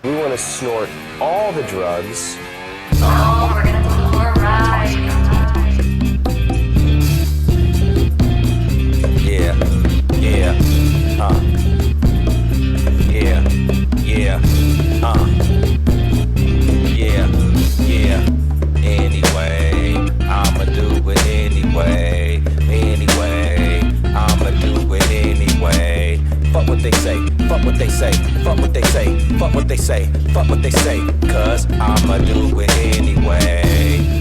We want to snort all the drugs. Oh, we're gonna take you for a ride. Yeah, yeah, yeah, yeah, yeah, yeah. Anyway, I'ma do it anyway. Anyway, I'ma do it anyway. Fuck what they say, fuck what they say, fuck what they say, fuck what they say, fuck what they say. Cause I'ma do it anyway.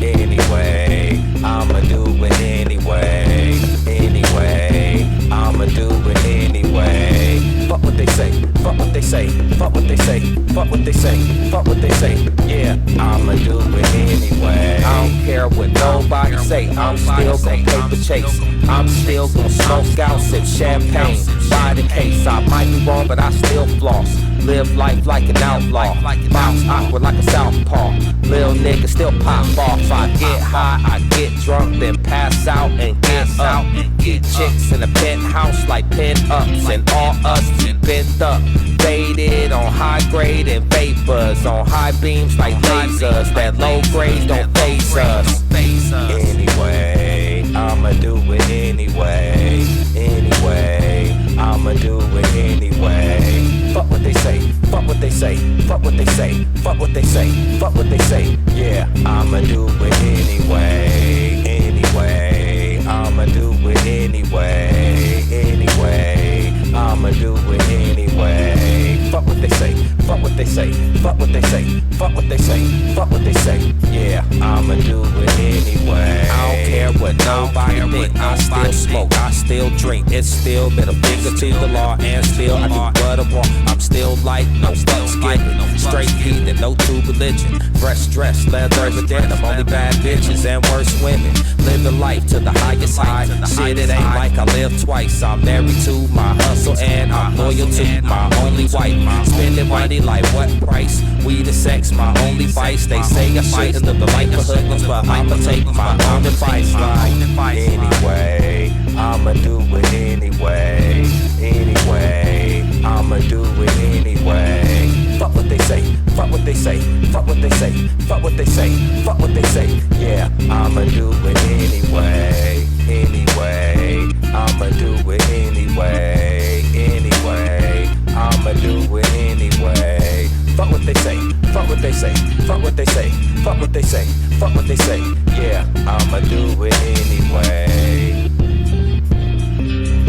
Anyway, I'ma do it anyway. Anyway, I'ma do it anyway. Fuck what they say, fuck what they say, fuck what they say, fuck what they say, fuck what they say. Yeah, I'ma do it anyway. I don't care what nobody say, I'm still gon' paper chase. I'm still gon' smoke out, sip champagne, buy the case. I might be wrong, but I still floss. Live life like an outlaw, bounce awkward like a southpaw. Lil nigga still pop off. I get high, I get drunk, then pass out and get up. Get chicks in a penthouse like pin-ups, and all us bent up, faded on high grade and vapors on high beams like lasers. That low grade don't phase us. Anyway, I'ma do it anyway. Anyway, I'ma do it anyway. Fuck what they say, fuck what they say, fuck what they say, fuck what they say, fuck what they say. Yeah, I'ma do it anyway. Anyway, I'ma do it anyway. Anyway, I'ma do it anyway. Fuck what they say, fuck what they say, fuck what they say, fuck what they say, fuck what they say. Yeah, I'ma do it anyway. I don't care what nobody think. I still smoke, I still drink. It's still middle finger to the law, and still I do what I want. I'm still like no fucks given. Straight heathen, no true religion. Fresh dress, leather with denim. Only bad bitches and worse women. Living life to the highest high. Shit, it ain't like I live twice. I'm married to my hustle and I'm loyal to my only wife. Spending money like what price? Weed and sex, my only vice. They say I shouldn't live the life of hoodlums, but I'ma take my own advice. Like anyway, I'ma do it anyway. Anyway, I'ma do it anyway. Fuck what they say, fuck what they say, fuck what they say, fuck what they say, fuck what they say. Yeah, I'ma do it anyway. Anyway, I'ma do it anyway. Anyway, I'ma do it anyway. Fuck what they say, fuck what they say, fuck what they say, fuck what they say, fuck what they say. Yeah, I'ma do it anyway.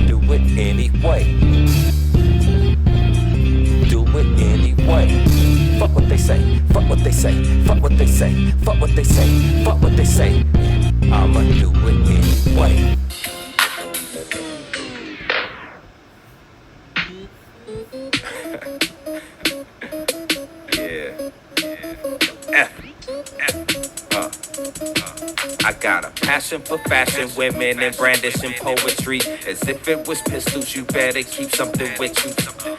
Do it anyway. Do it anyway. Fuck what they say, fuck what they say, fuck what they say, fuck what they say, fuck what they say. I'ma do it anyway. I got a passion for fashion, women, and brandishing poetry. As if it was pistols, you better keep something with you.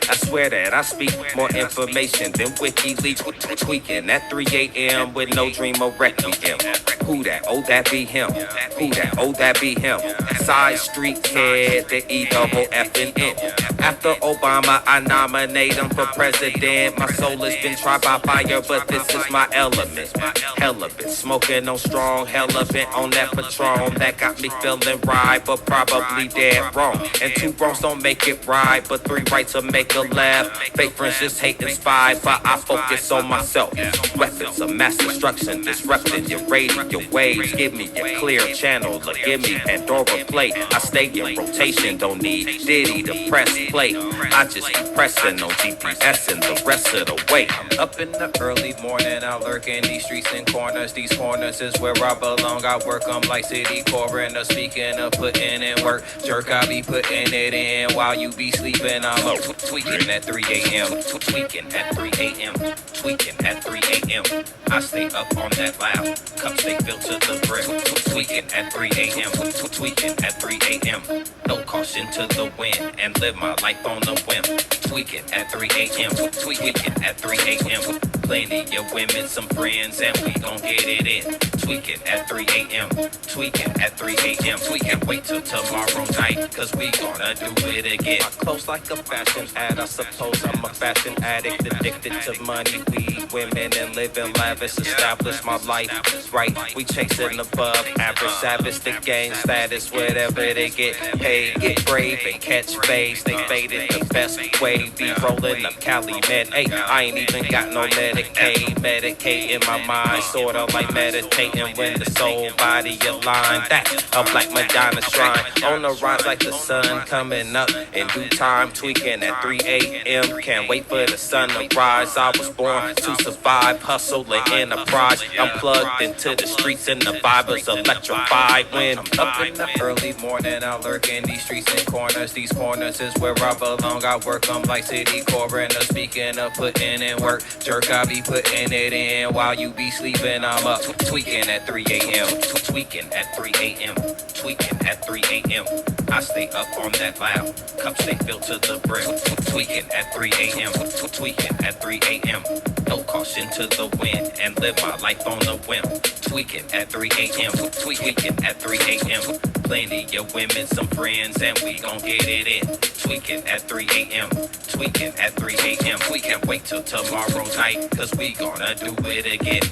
I swear that I speak more information than WikiLeaks. Tweaking at 3 a.m. with no dream of requiem. Who that? Oh, that be him. Who that? Oh, that be him. Side street kid, the E-double-F-N-N. After Obama, I nominate him for president. My soul has been tried by fire, but this is my element. Hella been smoking on strong, hella been on that Patron. That got me feeling right, but probably dead wrong. And 2 wrongs don't make it right, but 3 rights will make a left. Fake friends just hate inspired, but I focus on myself. Weapons of mass destruction, disrupting your radio waves. Give me a clear channel, look, give me Pandora plate. I stay in rotation, don't need Diddy to press play. I just be pressing on GPS and the rest of the way. I'm up in the early morning, I lurk in these streets and corners. These corners is where I belong. I work them like city coroner. Speaking of putting in work, jerk, I be putting it in while you be sleeping. I'm up tweaking at 3 a.m. Tweaking at 3 a.m. Tweaking at 3 a.m. I stay up on that loud. Cups stay filled to the brim. Tweaking at 3 a.m. Tweaking at 3 a.m. No caution to the wind and live my life on a whim. Tweaking at 3 a.m. Tweaking at 3 a.m. Plenty of women, some friends, and we gon' get it in. Tweaking at 3 a.m. Tweaking at 3 a.m. Tweaking, wait till tomorrow night, cause we gonna do it again. My clothes like a fashion ad, I suppose I'm a fashion addict, addicted to money, weed, women, and living lavish. Establish my life right, we chasing above average, savage, the gang status, whatever they get paid, get brave and catch phase. They faded the best way, be rolling up Cali Med. Hey, I ain't even got no Medicaid, Medicaid in my mind, sorta like meditating when the soul body aligned. That a black Madonna shrine on the rise like the sun coming up in due time. Tweaking at 3 a.m. Can't wait for the sun to rise. I was born to survive, hustle and enterprise. I'm plugged into the streets and the vibe is electrified. When I'm up in the early morning, I lurk in these streets and corners. These corners is where I belong. I work them like city coroner. Speaking of putting in work, jerk, I be putting it in while you be sleeping. I'm up tweaking at 3 a.m. Tweaking at 3 a.m. Tweaking at 3 a.m. I stay up on that loud, cups stay filled to the brim. Tweaking at 3 a.m. Tweaking at 3 a.m. No caution to the wind and live my life on a whim. Tweaking at 3 a.m. Tweaking at 3 a.m. Plenty of women, some friends, and we gon' get it in. Tweaking at 3 a.m. Tweaking at 3 a.m. We can't wait till tomorrow night, cause we gonna do it again.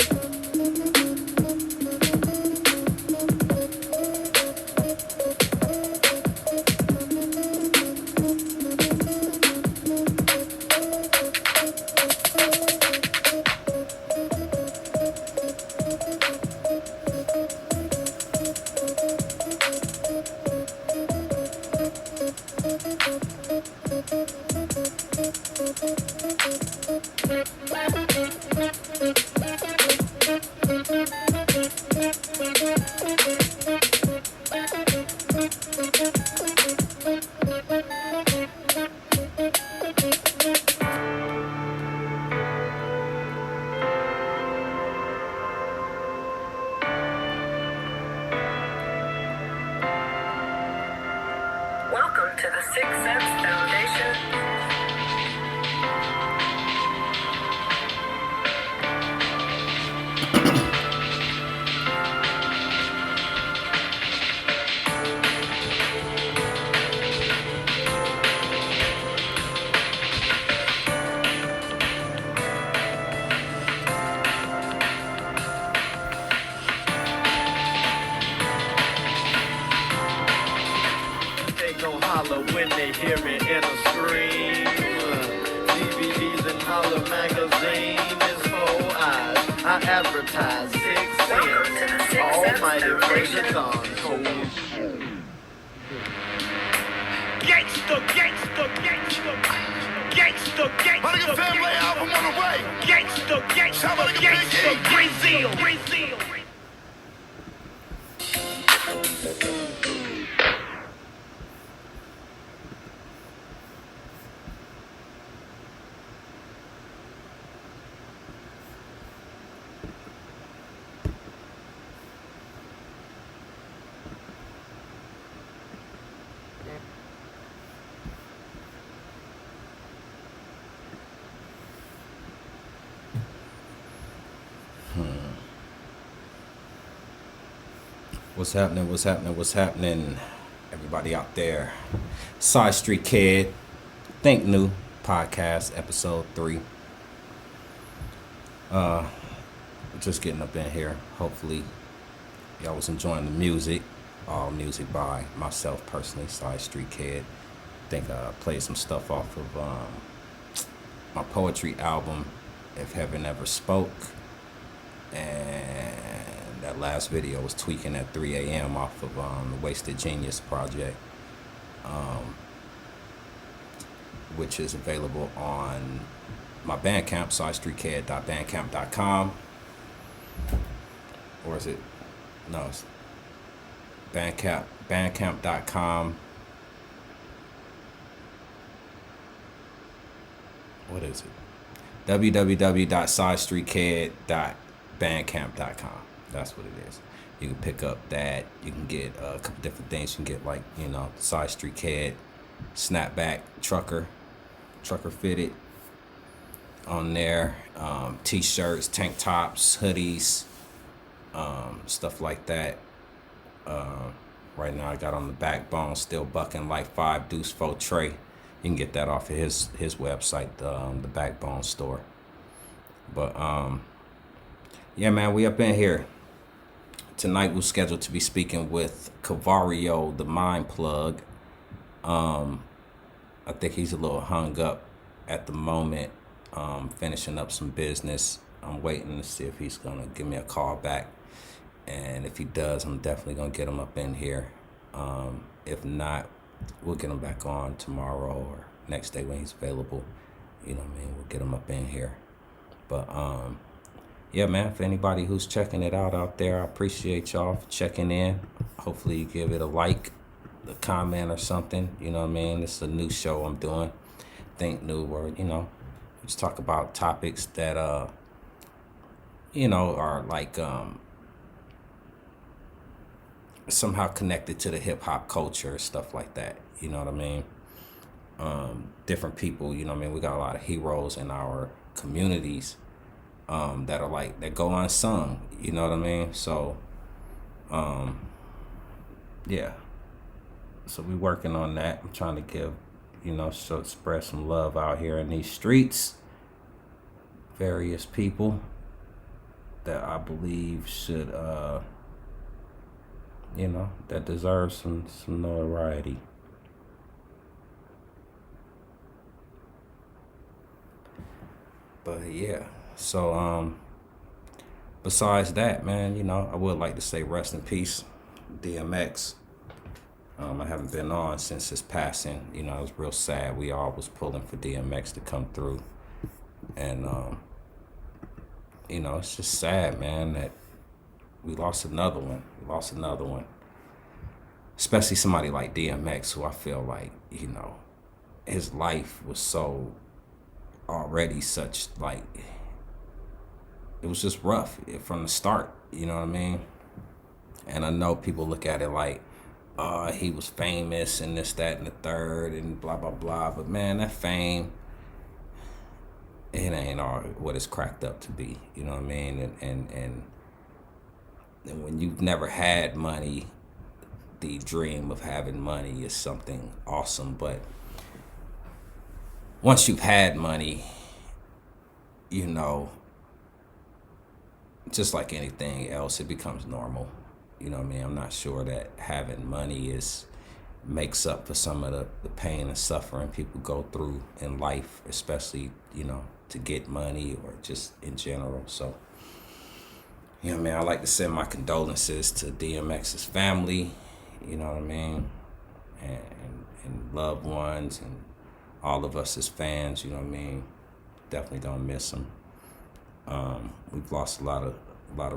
Welcome to the Sixth Sense Foundation. When they hear me in a scream, DVDs and Holler magazine is 4 eyes. I advertise 6 cents. Almighty praise on Gangsta, gangsta, gangsta, gangsta, gangsta. Mulligan family album on the way. Gangsta, gangsta, gangsta, Brazil, Brazil. What's happening? What's happening? What's happening? Everybody out there. Side Street Kid. Think New Podcast, episode 3. Just getting up in here. Hopefully, y'all was enjoying the music. All music by myself personally, Side Street Kid. I think I played some stuff off of my poetry album, If Heaven Ever Spoke. And that last video was Tweaking at 3 a.m. off of the Wasted Genius project, which is available on my Bandcamp, sidestreetkid.bandcamp.com. Or is it? No, it's Bandcamp, bandcamp.com. What is it? www.sidestreetkid.bandcamp.com. That's what it is. You can pick up that. You can get a couple different things. You can get, like, Side Street Kid, snapback, trucker fitted. on there. T-shirts, tank tops, hoodies, stuff like that. Right now I got on the Backbone, still bucking like 5 Deuce 4 Trey. You can get that off of his website, the Backbone store. But yeah, man, we up in here. Tonight we're scheduled to be speaking with Cavario, the Mind Plug. I think he's a little hung up at the moment, finishing up some business. I'm waiting to see if he's gonna give me a call back. And if he does, I'm definitely gonna get him up in here. If not, we'll get him back on tomorrow or next day when he's available. You know what I mean? We'll get him up in here. But yeah, man, for anybody who's checking it out there, I appreciate y'all for checking in. Hopefully you give it a like, a comment or something. You know what I mean? This is a new show I'm doing. Think new, where, you know, just talk about topics that you know, are like somehow connected to the hip hop culture, stuff like that. You know what I mean? Different people, you know what I mean? We got a lot of heroes in our communities that are like, that go unsung, you know what I mean? So yeah, so we working on that. I'm trying to give, you know, so spread some love out here in these streets. Various people that I believe should you know, that deserve some notoriety. But yeah, so besides that, man, you know, I would like to say rest in peace, DMX. I haven't been on since his passing. You know, it was real sad. We all was pulling for DMX to come through. And you know, it's just sad, man, that we lost another one. Especially somebody like DMX, who I feel like, you know, his life was so already such, like, it was just rough from the start, you know what I mean? And I know people look at it like, he was famous and this, that, and the third, and blah, blah, blah. But man, that fame, it ain't all what it's cracked up to be, you know what I mean? And when you've never had money, the dream of having money is something awesome. But once you've had money, you know, just like anything else, it becomes normal. You know what I mean? I'm not sure that having money makes up for some of the pain and suffering people go through in life, especially, you know, to get money or just in general. So, you know what I mean? I like to send my condolences to DMX's family, you know what I mean? And loved ones and all of us as fans, you know what I mean? Definitely gonna miss him. We've lost a lot of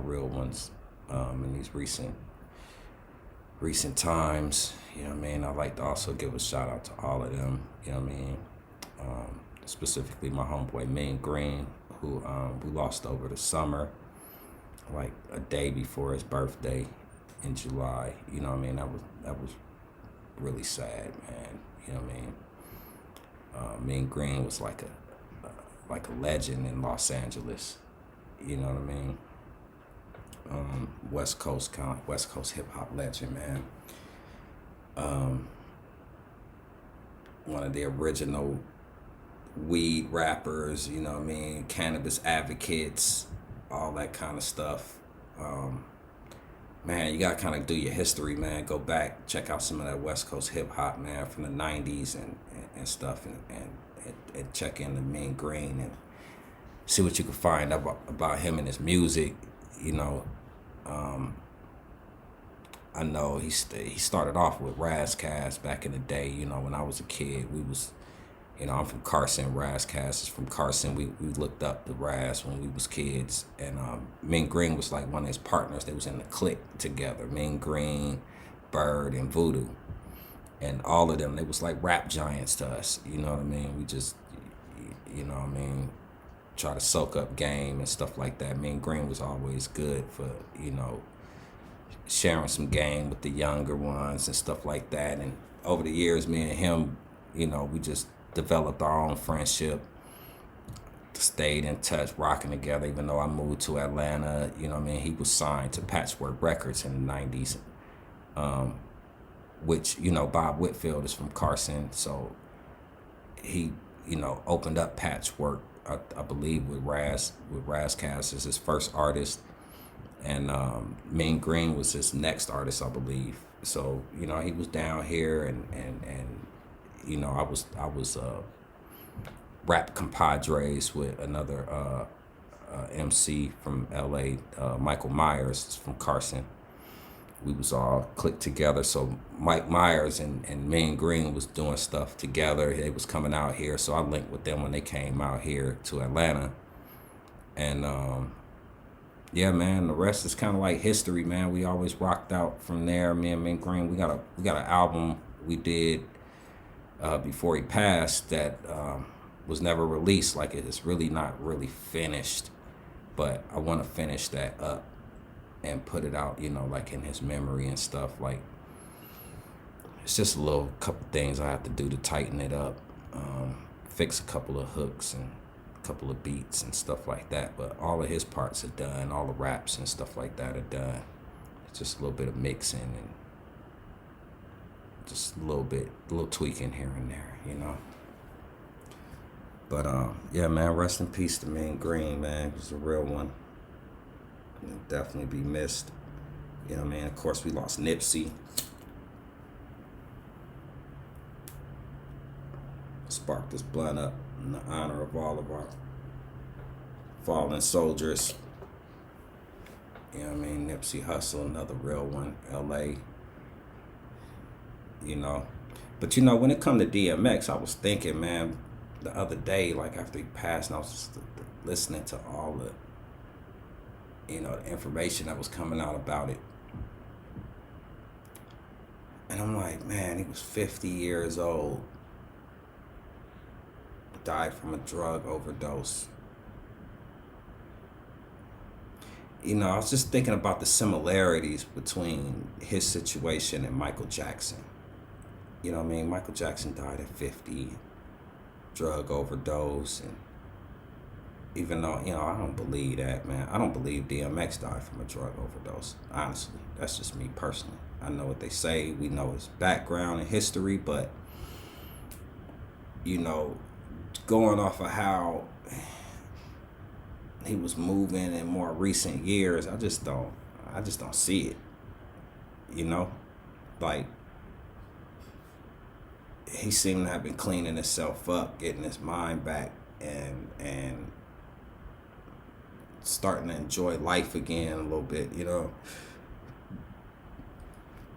real ones in these recent times, you know what I mean? I'd like to also give a shout out to all of them, you know what I mean? Specifically my homeboy Mean Green, who we lost over the summer, like a day before his birthday in July. You know what I mean? That was really sad, man. You know what I mean? Mean Green was like a legend in Los Angeles. You know what I mean? West Coast hip hop legend, man. One of the original weed rappers, you know what I mean? Cannabis advocates, all that kind of stuff. Man, you gotta kind of do your history, man. Go back, check out some of that West Coast hip hop, man, from the 90s and stuff, and check in the Mean Green and see what you can find about him and his music. You know, I know he started off with Razzcast back in the day. You know, when I was a kid, we was, you know, I'm from Carson. Razzcast is from Carson. We looked up the Raz when we was kids, and Mean Green was like one of his partners. They was in the clique together. Mean Green, Bird, and Voodoo, and all of them. They was like rap giants to us. You know what I mean? We just, you know what I mean, try to soak up game and stuff like that. Mean Green was always good for, you know, sharing some game with the younger ones and stuff like that. And over the years, me and him, you know, we just developed our own friendship stayed in touch, rocking together, even though I moved to Atlanta. You know what I mean? He was signed to Patchwork Records in the 90s, which, you know, Bob Whitfield is from Carson, so he, you know, opened up Patchwork, I believe, with Razzcast as his first artist, and Mean Green was his next artist, I believe. So, you know, he was down here, and you know, I was rap compadres with another MC from LA, Michael Myers from Carson. We was all clicked together. So Mike Myers and Mean Green was doing stuff together. They was coming out here, so I linked with them when they came out here to Atlanta. And yeah, man, the rest is kind of like history, man. We always rocked out from there. Me and Mean Green, we got an album we did before he passed that was never released. Like, it's really not really finished, but I want to finish that up and put it out, you know, like in his memory and stuff. Like, it's just a little couple things I have to do to tighten it up, fix a couple of hooks and a couple of beats and stuff like that. But all of his parts are done, all the raps and stuff like that are done. It's just a little bit of mixing and just a little tweaking here and there, you know. But yeah, man, rest in peace to Mean Green, man. He was a real one. He'll definitely be missed. You know what I mean? Of course, we lost Nipsey. Sparked this blunt up in the honor of all of our fallen soldiers. You know what I mean? Nipsey Hussle, another real one. LA. You know. But, you know, when it come to DMX, I was thinking, man, the other day, like after he passed, and I was just listening to all the, you know, the information that was coming out about it. And I'm like, man, he was 50 years old. Died from a drug overdose. You know, I was just thinking about the similarities between his situation and Michael Jackson. You know what I mean? Michael Jackson died at 50, drug overdose, and even though, you know, I don't believe that, man. I don't believe DMX died from a drug overdose, honestly. That's just me personally. I know what they say. We know his background and history, but, you know, going off of how he was moving in more recent years, I just don't see it. You know? Like, he seemed to have been cleaning himself up, getting his mind back, and starting to enjoy life again a little bit, you know.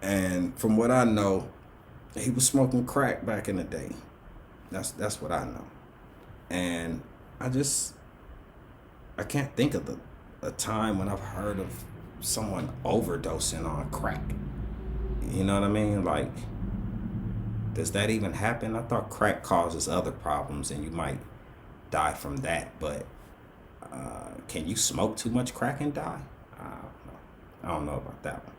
And from what I know, he was smoking crack back in the day. That's what I know. And I can't think of a time when I've heard of someone overdosing on crack. You know what I mean? Like, does that even happen? I thought crack causes other problems and you might die from that, but can you smoke too much crack and die? I don't know about that one.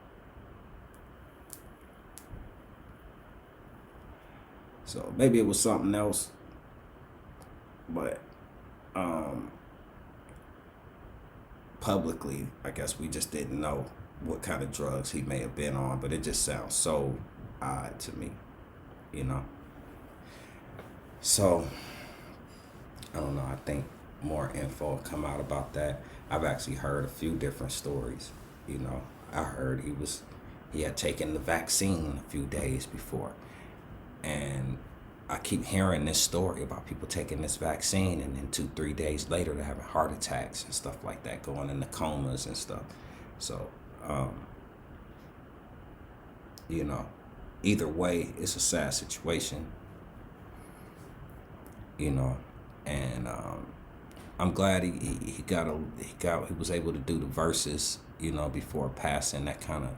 So maybe it was something else, but publicly, I guess we just didn't know what kind of drugs he may have been on, but it just sounds so odd to me, you know. So I don't know, I think more info will come out about that. I've actually heard a few different stories, you know. I heard he had taken the vaccine a few days before, and I keep hearing this story about people taking this vaccine and then 2-3 days later they're having heart attacks and stuff like that, going into comas and stuff. So you know, either way, it's a sad situation, you know. And I'm glad he was able to do the verses, you know, before passing. That kind of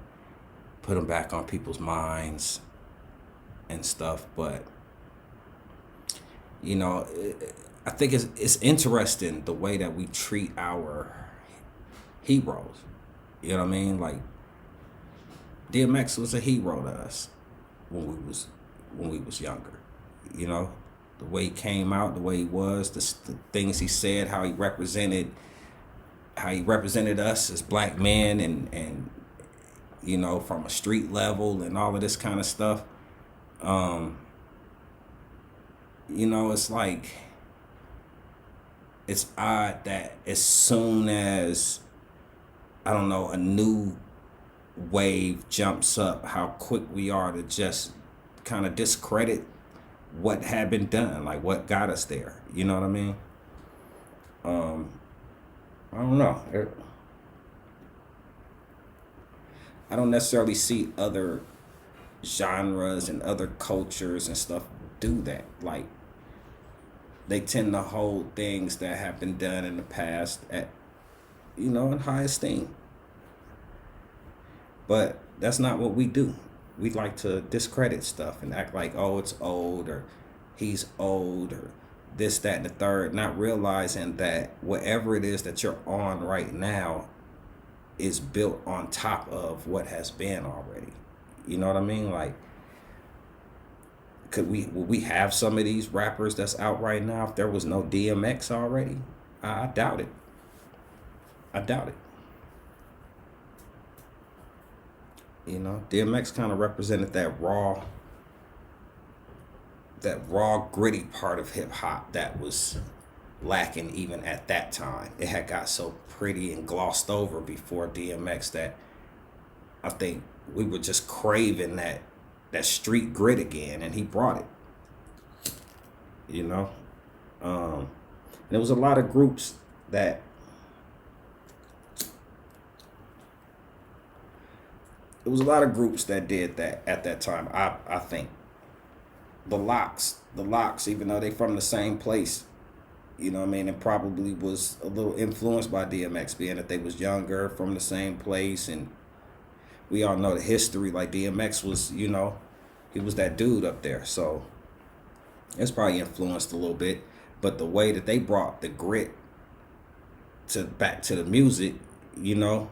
put him back on people's minds and stuff. But, you know, I think it's interesting the way that we treat our heroes. You know what I mean? Like, DMX was a hero to us when we was younger, you know. the way he came out, the way he was, the things he said, how he represented us as black men, and you know, from a street level and all of this kind of stuff. You know, it's like, it's odd that as soon as, I don't know, a new wave jumps up, how quick we are to just kind of discredit what had been done, like what got us there. You know what I mean? I don't know. I don't necessarily see other genres and other cultures and stuff do that. Like, they tend to hold things that have been done in the past at, you know, in high esteem. But that's not what we do. We like to discredit stuff and act like, oh, it's old, or he's old, or this, that, and the third, not realizing that whatever it is that you're on right now is built on top of what has been already. You know what I mean? Like, would we have some of these rappers that's out right now if there was no DMX already? I doubt it. I doubt it. You know, DMX kind of represented that raw, gritty part of hip hop that was lacking even at that time. It had got so pretty and glossed over before DMX that I think we were just craving that street grit again, and he brought it. You know, there was a lot of groups that did that at that time. I think the Locks, even though they from the same place, you know what I mean, it probably was a little influenced by DMX, being that they was younger, from the same place, and we all know the history. Like, DMX was, you know, he was that dude up there, so it's probably influenced a little bit. But the way that they brought the grit back to the music, you know,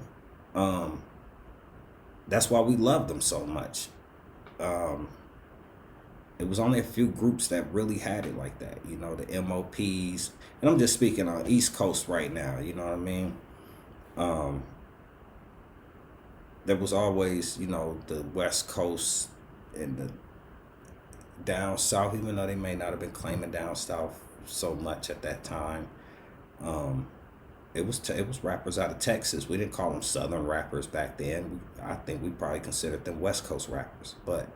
that's why we loved them so much. It was only a few groups that really had it like that, you know, the MOPs. And I'm just speaking on East Coast right now, you know what I mean? There was always, you know, the West Coast and the down south, even though they may not have been claiming down south so much at that time. It was rappers out of Texas. We didn't call them Southern rappers back then. I think we probably considered them West Coast rappers. But,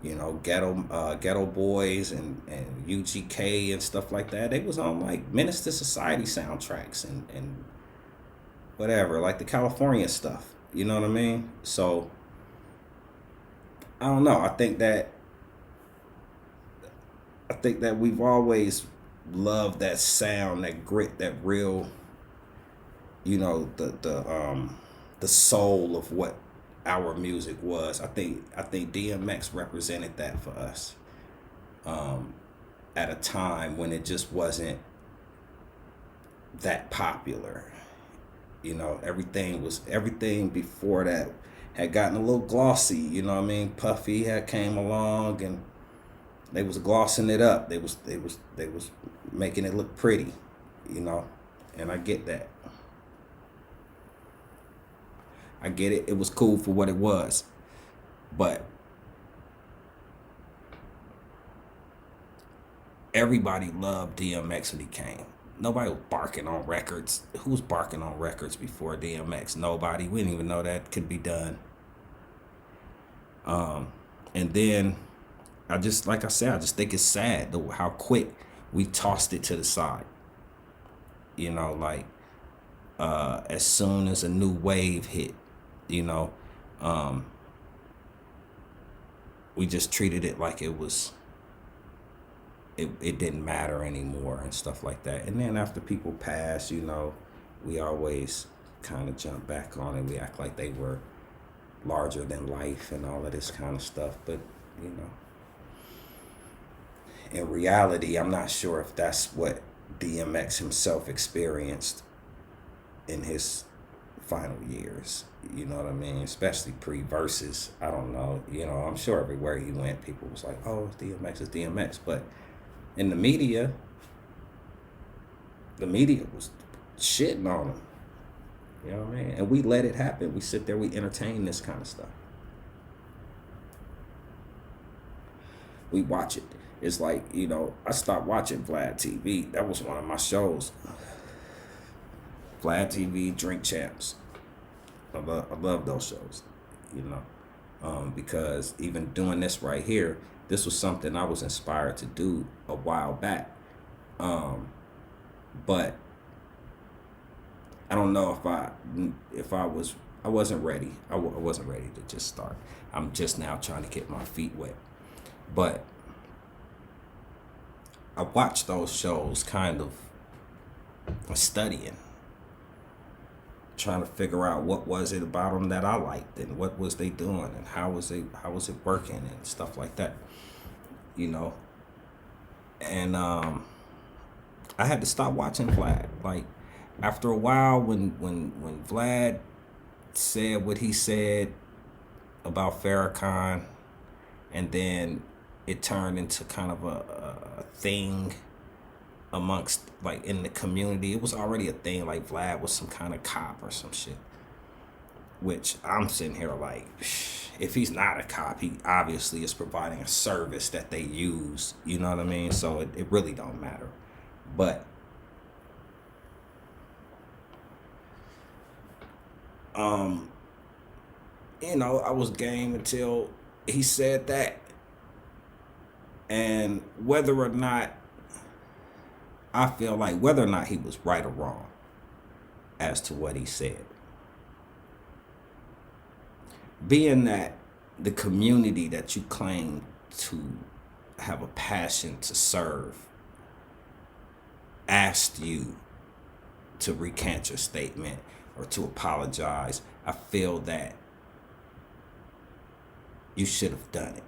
you know, Ghetto Boys and UGK and stuff like that, they was on like Menace to Society soundtracks and whatever, like the California stuff. You know what I mean? So, I don't know. I think that we've always loved that sound, that grit, that real, you know, the soul of what our music was. I think DMX represented that for us. At a time when it just wasn't that popular. You know, everything before that had gotten a little glossy, you know what I mean? Puffy had came along and they was glossing it up. They was making it look pretty, you know, and I get that. I get it. It was cool for what it was. But everybody loved DMX when he came. Nobody was barking on records. Who was barking on records before DMX? Nobody. We didn't even know that could be done. And then I just think it's sad how quick we tossed it to the side. You know, like as soon as a new wave hit, you know, we just treated it like it was. It didn't matter anymore and stuff like that. And then after people pass, you know, we always kind of jump back on it. We act like they were larger than life and all of this kind of stuff. But, you know, in reality, I'm not sure if that's what DMX himself experienced in his final years. You know what I mean? Especially pre-verses. I don't know. You know, I'm sure everywhere he went, people was like, oh, DMX is DMX. But And the media was shitting on him. You know what I mean? And we let it happen. We sit there, we entertain this kind of stuff. We watch it. It's like, you know, I stopped watching Vlad TV. That was one of my shows. Vlad TV, Drink Champs. I love those shows, you know, because even doing this right here, this was something I was inspired to do a while back. But I don't know I wasn't ready. I wasn't ready to just start. I'm just now trying to get my feet wet. But I watched those shows kind of studying, trying to figure out what was it about them that I liked and what was they doing and how was it working and stuff like that, you know. And I had to stop watching Vlad. Like after a while, when Vlad said what he said about Farrakhan, and then it turned into kind of a thing amongst, like, in the community. It was already a thing, like Vlad was some kind of cop or some shit, which I'm sitting here like, if he's not a cop, he obviously is providing a service that they use, you know what I mean? So it really don't matter. But you know, I was game until he said that. And whether or not he was right or wrong as to what he said, being that the community that you claim to have a passion to serve asked you to recant your statement or to apologize, I feel that you should have done it.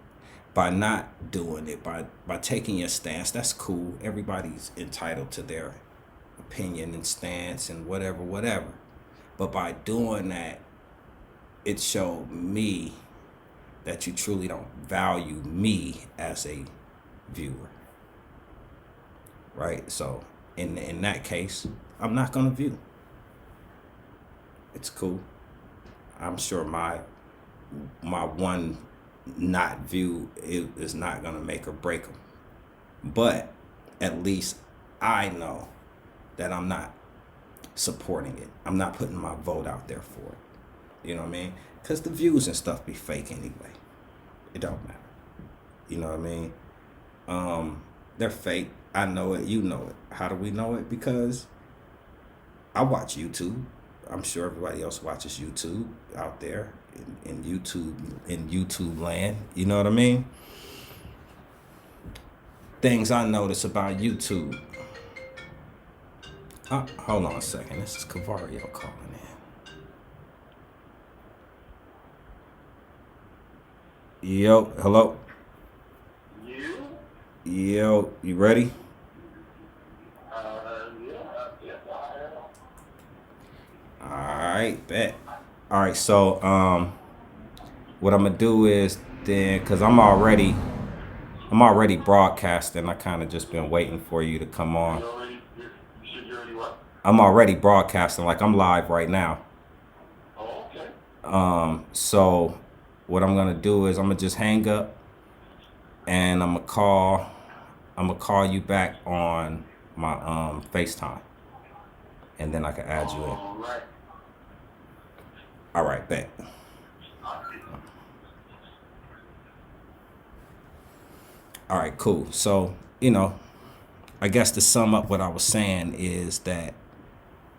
By not doing it, by taking your stance, that's cool. Everybody's entitled to their opinion and stance and whatever. But by doing that, it showed me that you truly don't value me as a viewer. Right? So in that case, I'm not gonna view. It's cool. I'm sure my one not view is not gonna make or break them, but at least I know that I'm not supporting it. I'm not putting my vote out there for it. You know what I mean? Because the views and stuff be fake anyway. It don't matter. You know what I mean? They're fake. I know it. You know it. How do we know it? Because I watch YouTube. I'm sure everybody else watches YouTube out there in YouTube land. You know what I mean? Things I notice about YouTube. Hold on a second. This is Cavario calling in. Yo, hello. Yo, you ready? Alright, bet. Alright, so what I'm gonna do is then, cause I'm already broadcasting. I kind of just been waiting for you to come on. I'm already broadcasting, like I'm live right now. So what I'm gonna do is I'm gonna just hang up and I'm gonna call you back on my FaceTime, and then I can add you in. All right, bet. All right, cool. So, you know, I guess to sum up what I was saying is that,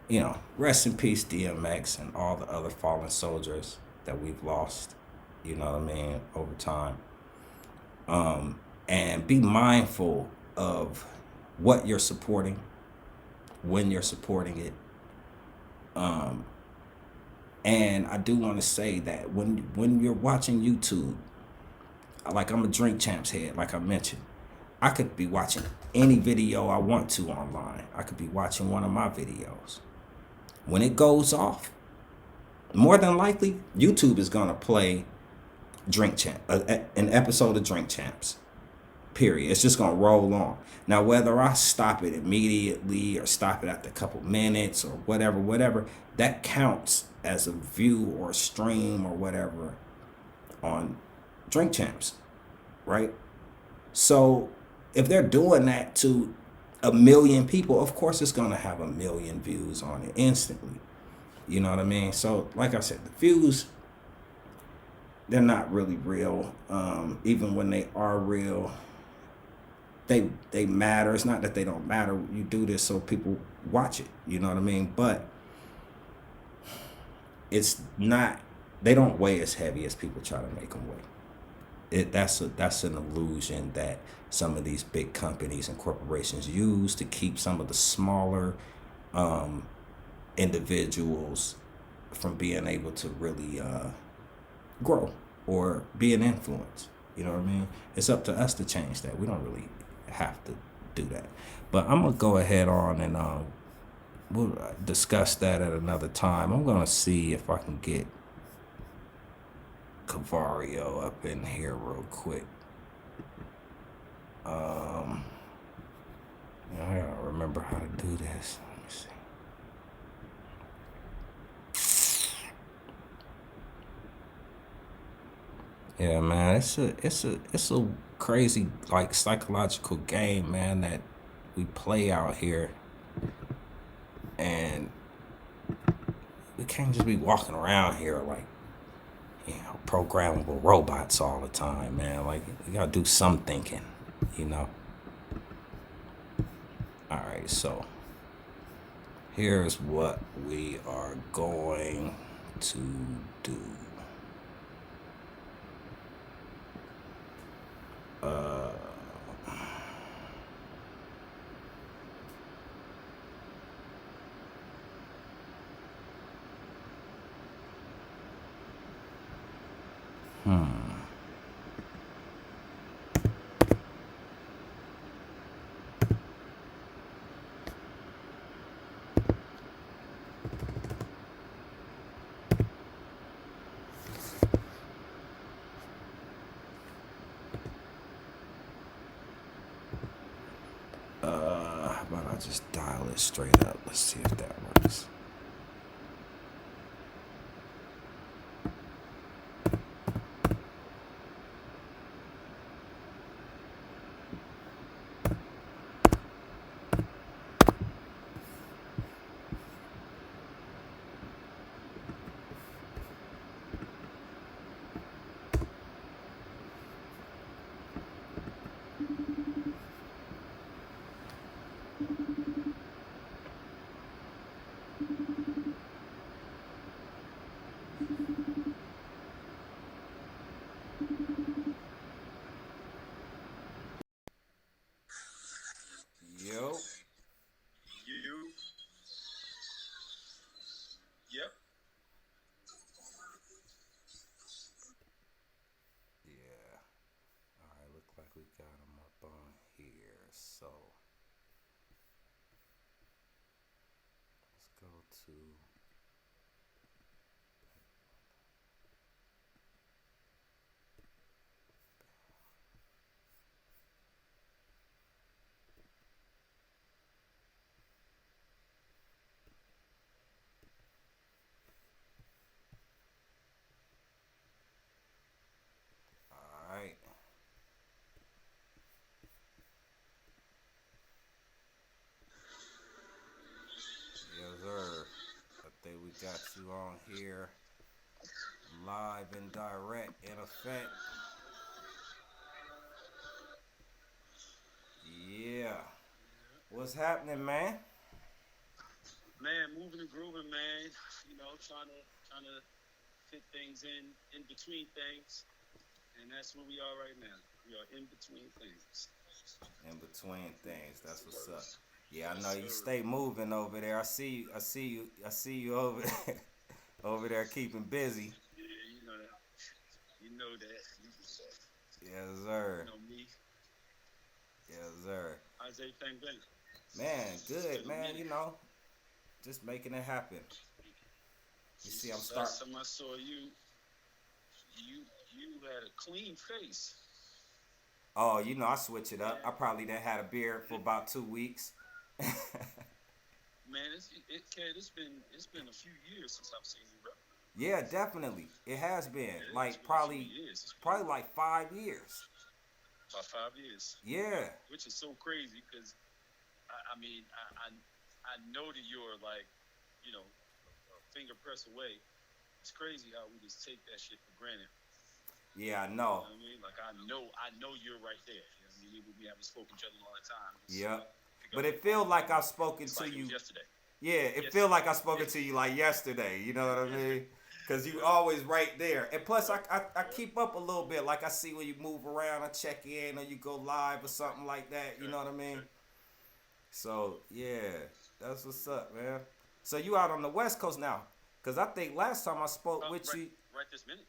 you know, rest in peace DMX and all the other fallen soldiers that we've lost, you know what I mean, over time. And be mindful of what you're supporting, when you're supporting it. And I do want to say that when you're watching YouTube, like I'm a Drink Champs head, like I mentioned, I could be watching any video I want to online. I could be watching one of my videos. When it goes off, more than likely, YouTube is going to play an episode of Drink Champs. Period. It's just gonna roll on. Now, whether I stop it immediately or stop it after a couple minutes or whatever, that counts as a view or a stream or whatever on Drink Champs, right? So if they're doing that to 1,000,000 people, of course it's gonna have 1,000,000 views on it instantly. You know what I mean? So like I said, the views, they're not really real. Even when they are real, they matter. It's not that they don't matter. You do this so people watch it. You know what I mean? But it's not. They don't weigh as heavy as people try to make them weigh. That's an illusion that some of these big companies and corporations use to keep some of the smaller individuals from being able to really grow or be an influence. You know what I mean? It's up to us to change that. We don't really have to do that. But I'm gonna go ahead on and we'll discuss that at another time. I'm gonna see if I can get Cavario up in here real quick. I gotta remember how to do this. Let me see. Yeah, man, it's a crazy like psychological game, man, that we play out here, and we can't just be walking around here like, you know, programmable robots all the time, man. Like, we gotta do some thinking, you know. All right, so here's what we are going to do. How about I just dial it straight up? Let's see if that works. Yo. Yep. Yeah. All right, look like we got them up on here. So let's go to all right. Yes, sir. I think we got you on here live and direct in effect. Yeah. What's happening, man? Man, moving and grooving, man. You know, trying to fit things in between things, and that's where we are right now. We are in between things. In between things. That's what's up. Yeah, I know you stay moving over there. I see you over there, over there keeping busy. Yeah, you know that. You know that. Yes, sir. You know me. Yes, sir. How's everything been? Man, good, man. You know, just making it happen. You see, I'm starting. Last time I saw you, you had a clean face. Oh, you know, I switch it up. I And probably done had a beard for about 2 weeks. man, it's been a few years since I've seen you, bro. Yeah, definitely. It has been. Yeah, it's Like been a few probably years. It's been probably like 5 years. about 5 years, Yeah. which is so crazy because I mean I know that you're like, a finger press away. It's crazy how we just take that shit for granted. Yeah, I You know know. what I mean? Like I know you're right there. You know what I mean? We haven't spoken to each other in a long time. Just Yep. pick But up the it feel phone. like I've spoken It's to like it was you. yesterday. Yeah, it Yes. feel like I've spoken Yes. to you like yesterday. You know what I mean? Cause You you know? always right there. And plus, Yep. I Yep. keep up a little bit. Like I see when you move around, I check in, or you go live or something like that. You Okay. know what I mean? Okay. So yeah, that's what's up, man. So you out on the West Coast now? Cause I think last time I spoke with Right, you. right this minute.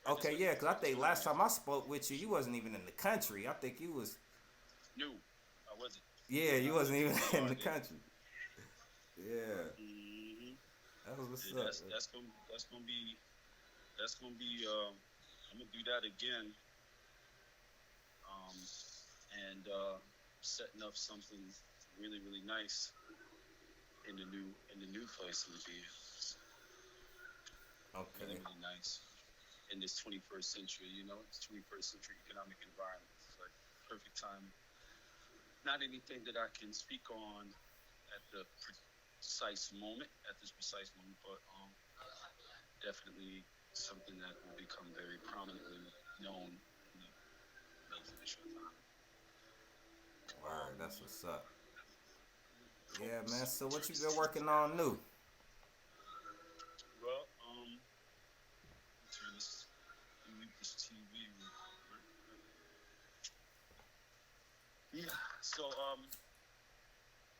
Right this Okay, minute. yeah, cause I Just think finished last music. time I spoke with you, you wasn't even in the country. I think you was. No, I wasn't. Yeah, you I wasn't even no, in I the didn't. country. Yeah, Mm-hmm. that was what's Yeah, up. that's Man. that's gonna be. I'm gonna do that again. Um, and setting up something really really nice in the new place would be really Okay. really nice in this 21st century. It's 21st century economic environment. It's like perfect time. Not anything that I can speak on at the precise moment, but definitely something that will become very prominently known in the relatively short time. Word, that's Um, what's up. Yeah, man. focus. So what you been working on new? Well, turn this, delete this TV. Yeah. So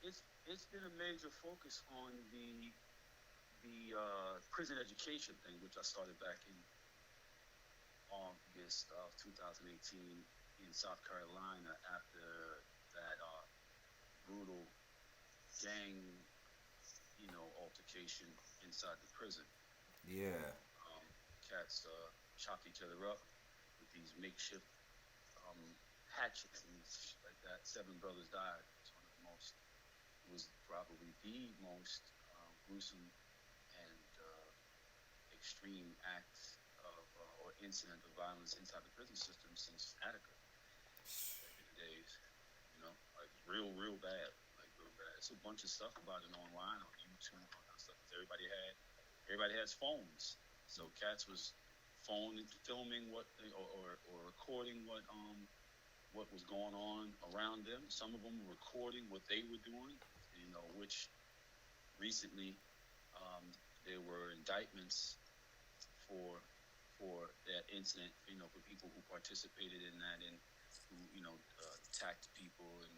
it's been a major focus on the prison education thing, which I started back in August of 2018 in South Carolina after that brutal gang, altercation inside the prison. Yeah. Cats chopped each other up with these makeshift um, hatchets and shit like that. 7 brothers died. It was probably the most gruesome and extreme act of or incident of violence inside the prison system since Attica back in the days. Like real bad, like real bad. It's a bunch of stuff about it online on YouTube, all that stuff. Everybody has phones, so cats was filming what or recording what was going on around them. Some of them were recording what they were doing. Which recently there were indictments for that incident. For people who participated in that and who attacked people and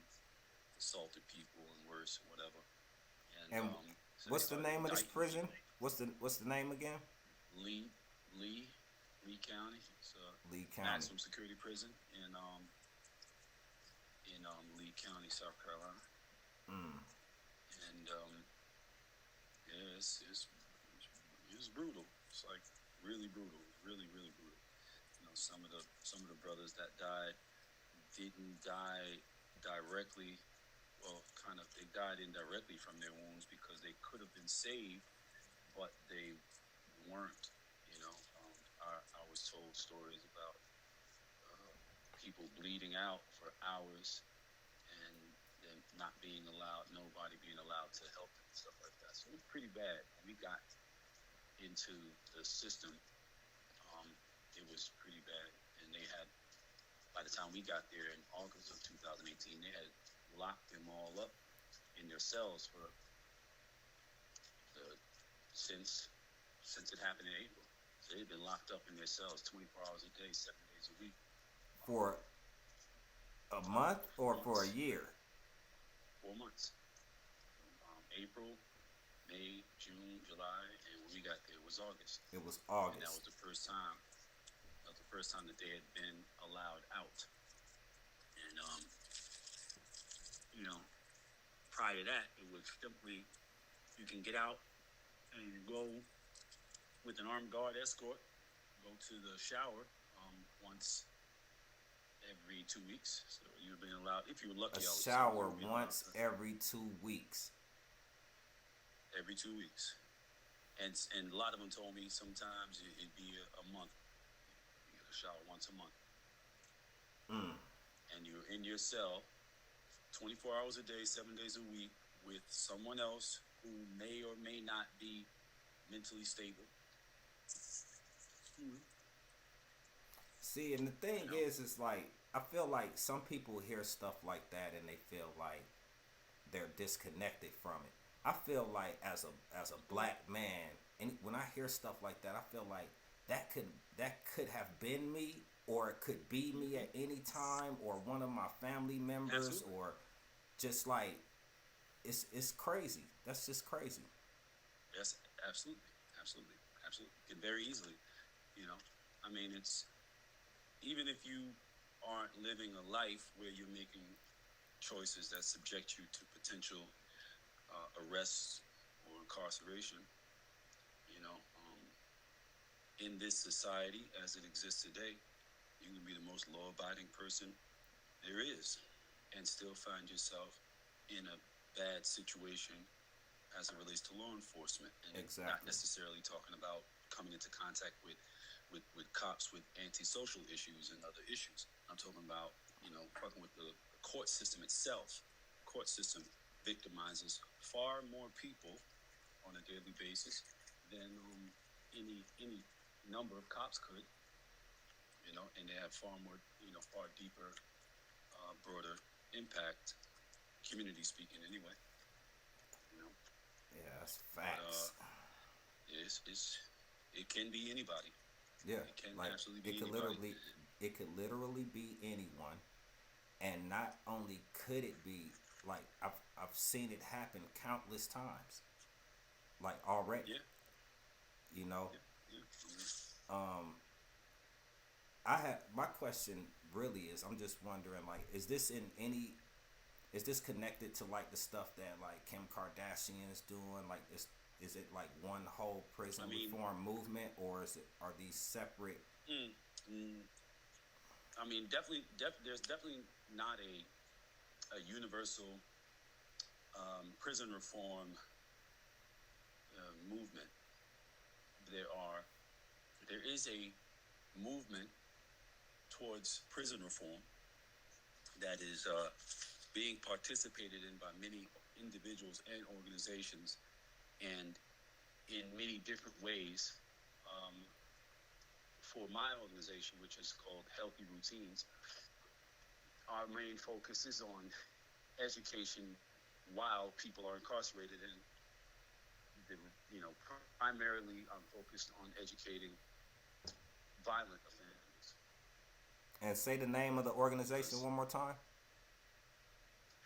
assaulted people and worse, or whatever. And And so they what's the started name of this indicting prison? people. What's the name again? Lee County. It's Lee a County. maximum security prison in Lee County, South Carolina. And yeah, it's brutal. It's like really brutal, really really brutal. Some of the brothers that died didn't die directly. Well, kind of, they died indirectly from their wounds because they could have been saved, but they weren't. I was told stories about people bleeding out for hours and then not being allowed, nobody being allowed to help them and stuff like that. So it was pretty bad. When we got into the system, it was pretty bad. And they had, by the time we got there in August of 2018, they had locked them all up in their cells for since it happened in April. So they've been locked up in their cells 24 hours a day, 7 days a week. For a month or for a year? 4 months. April, May, June, July, and when we got there, it was August. It was And that August. was the first time. That they had been allowed out. And prior to that, it was simply you can get out and go with an armed guard escort, go to the shower once every 2 weeks. So you've been allowed, if you were lucky, A I would say shower you've been once allowed to- every 2 weeks. every 2 weeks. And a lot of them told me sometimes it'd be a month. You get a shower once a month. And you're in your cell 24 hours a day, 7 days a week with someone else who may or may not be mentally stable. See, and the thing is like, I feel like some people hear stuff like that and they feel like they're disconnected from it. I feel like as a black man, and when I hear stuff like that, I feel like that could have been me, or it could be me at any time, or one of my family members. Absolutely. Or just like it's crazy. That's just crazy. Yes, absolutely. And very easily, I mean, it's even if you aren't living a life where you're making choices that subject you to potential arrests or incarceration, in this society as it exists today, you can be the most law-abiding person there is and still find yourself in a bad situation as it relates to law enforcement. And exactly. Not necessarily talking about coming into contact with cops with antisocial issues and other issues. I'm talking about, fucking with the court system itself. The court system victimizes far more people on a daily basis than any number of cops could, and they have far more, far deeper, broader impact, community speaking anyway. Yeah, that's facts. But, it can be anybody. Yeah, it can like, absolutely be anybody. It could literally be anyone, and not only could it be, like, I've seen it happen countless times, like, already. Yeah. Yeah. My question really is, I'm just wondering, like, is this connected to, like, the stuff that, like, Kim Kardashian is doing? Like, is it like one whole prison reform movement, or are these separate? I mean, definitely, there's definitely not a universal prison reform movement. There is a movement towards prison reform that is being participated in by many individuals and organizations, and in many different ways. For my organization, which is called Healthy Routines, our main focus is on education while people are incarcerated, and primarily I'm focused on educating violent offenders. And say the name of the organization one more time.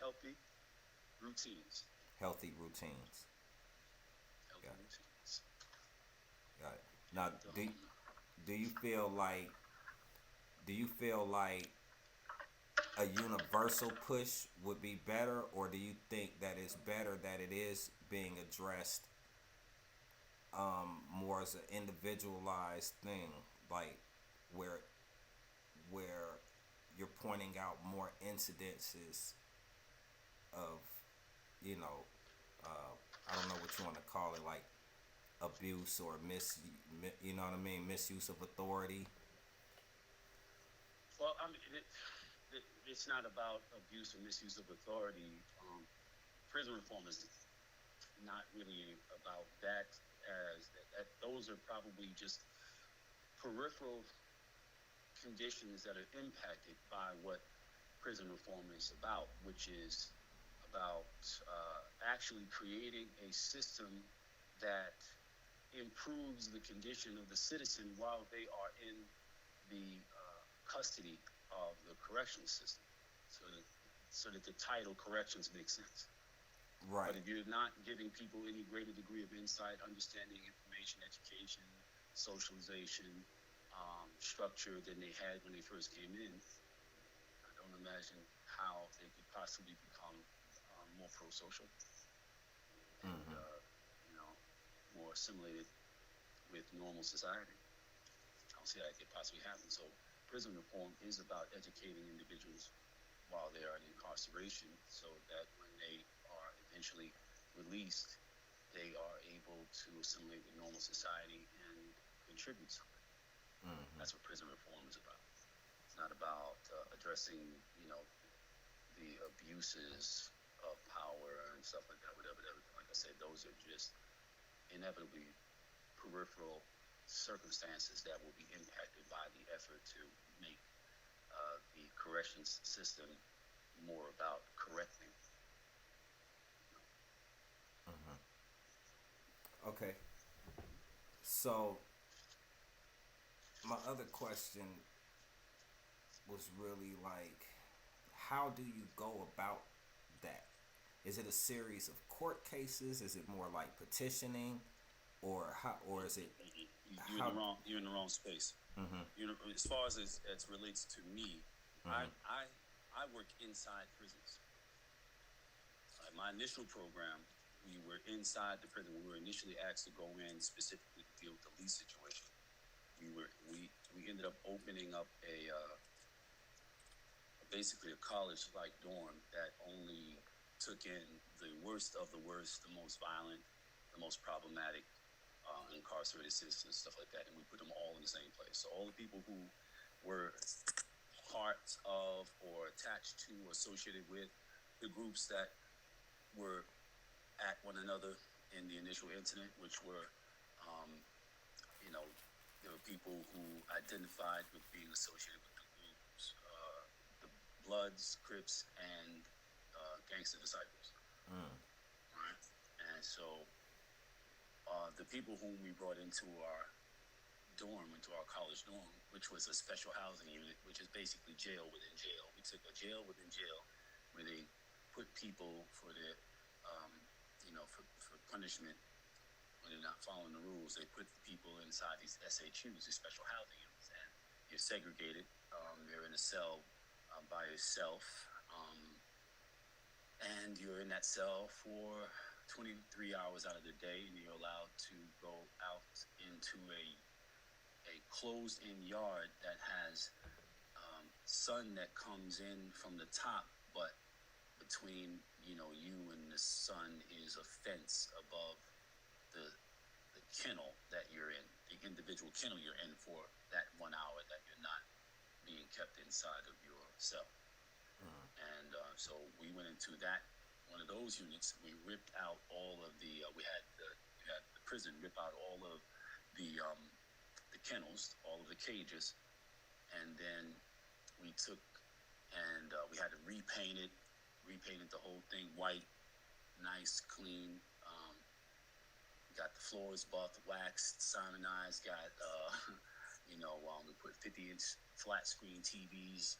Healthy Routines. Healthy Routines. Healthy Routines. Got it. Now, do you feel like a universal push would be better, or do you think that it's better that it is being addressed more as an individualized thing, like where you're pointing out more incidences of, I don't know what you want to call it, like abuse or misuse of authority? Well, I mean, it's not about abuse or misuse of authority. Prison reform is not really about that. Those are probably just peripheral conditions that are impacted by what prison reform is about, which is about actually creating a system that improves the condition of the citizen while they are in the custody of the correctional system, so that the title corrections makes sense. Right. But if you're not giving people any greater degree of insight, understanding, information, education, socialization, structure than they had when they first came in, I don't imagine how they could possibly become more pro-social and more assimilated with normal society. I don't see how it could possibly happen. So prison reform is about educating individuals while they are in incarceration, so that when they are eventually released, they are able to assimilate with normal society and contribute something. Mm-hmm. That's what prison reform is about. It's not about addressing, the abuses of power and stuff like that. Whatever. Like I said, those are just inevitably peripheral circumstances that will be impacted by the effort to make the corrections system more about correcting. Okay. So my other question was really like, how do you go about that? Is it a series of court cases? Is it more like petitioning, or how? Or is it? You're in the wrong space. Mm-hmm. As far as it relates to me, Mm-hmm. I work inside prisons. My initial program, we were inside the prison. We were initially asked to go in specifically to deal with the lease situation. We ended up opening up basically a college-like dorm that only took in the worst of the worst, the most violent, the most problematic incarcerated citizens, stuff like that, and we put them all in the same place. So all the people who were part of or attached to or associated with the groups that were at one another in the initial incident, which were, there were people who identified with being associated with the groups, the Bloods, Crips, and Gangster Disciples. Right? And so the people whom we brought into our college dorm, which was a special housing unit, which is basically jail within jail. We took a jail within jail where they put people for their, for punishment when they're not following the rules. They put the people inside these SHUs, these special housing units, and you're segregated. You're in a cell by yourself, and you're in that cell for 23 hours out of the day, and you're allowed to go out into a closed-in yard that has sun that comes in from the top, but between you and the sun is a fence above the kennel that you're in, the individual kennel you're in for that 1 hour that you're not being kept inside of your cell. And so we went into one of those units. We ripped out all of we had the prison rip out all of the kennels, all of the cages, and then we took and we had to repainted the whole thing white, nice, clean. Got the floors buffed, waxed, simonized. Got we put 50-inch flat screen TVs,